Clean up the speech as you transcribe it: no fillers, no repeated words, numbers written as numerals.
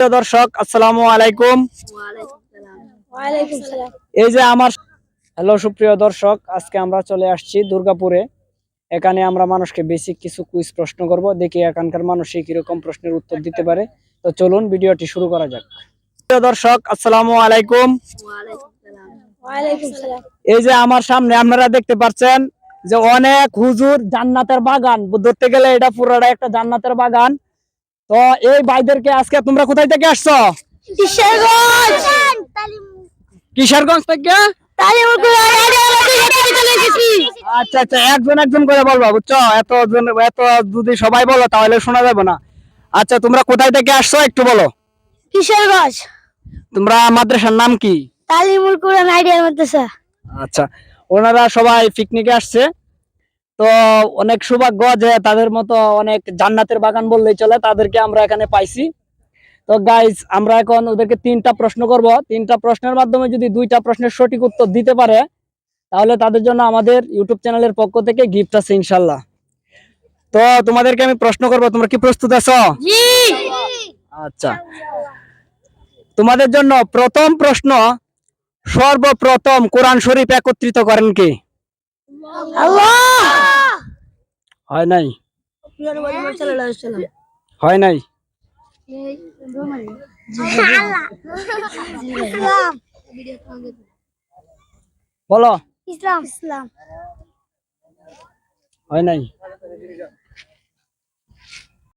প্রিয় দর্শক, আসসালামু আলাইকুম। এই যে আমার হ্যালো সুপ্রিয় দর্শক, আজকে আমরা চলে আসছি দুর্গাপুরে। এখানে আমরা মানুষকে বেসিক কিছু কুইজ প্রশ্ন করব, দেখি এখানকার মানুষ কিরকম প্রশ্নের উত্তর দিতে পারে। তো চলুন ভিডিওটি শুরু করা যাক। প্রিয় দর্শক, আসসালামু আলাইকুম। এই যে আমার সামনে আপনারা দেখতে পাচ্ছেন যে অনেক হুজুর, জান্নাতের বাগান ধরতে গেলে এটা পুরোটা একটা জান্নাতের বাগান। তো এই ভাইদেরকে আজকে তোমরা কোথায় থেকে আসছো? কিশোরগঞ্জ থেকে। আচ্ছা আচ্ছা, একজন একজন করে বলবো, বুঝছো? এত যদি সবাই বলো তাহলে শোনা যাবে না। আচ্ছা, তোমরা কোথায় থেকে আসছো একটু বলো। কিশোরগঞ্জ। তোমরা মাদ্রাসার নাম কি? তালিমুল কুরআন আইডিয়া মাদ্রাসা। আচ্ছা, ওনারা সবাই পিকনিকে আসছে। তো অনেক সৌভাগ্য যে তাদের মতো অনেক জান্নাতের বাগান বললেই চলে, তাদেরকে আমরা এখানে পাইছি। তো গাইজ, আমরা এখন ওদেরকে 3টা প্রশ্ন করব। 3টা প্রশ্নের মাধ্যমে যদি 2টা প্রশ্নের সঠিক উত্তর দিতে পারে তাহলে তাদের জন্য আমাদের ইউটিউব চ্যানেলের পক্ষ থেকে গিফট আছে ইনশাল্লাহ। তো তোমাদেরকে আমি প্রশ্ন করব, তোমরা কি প্রস্তুত আছো? জি। আচ্ছা, তোমাদের জন্য প্রথম প্রশ্ন, সর্বপ্রথম কোরআন শরীফ একত্রিত করেন কে? আল্লাহ। হয় নাই, হয় নাই। বলো। ইসলাম। হয় নাই।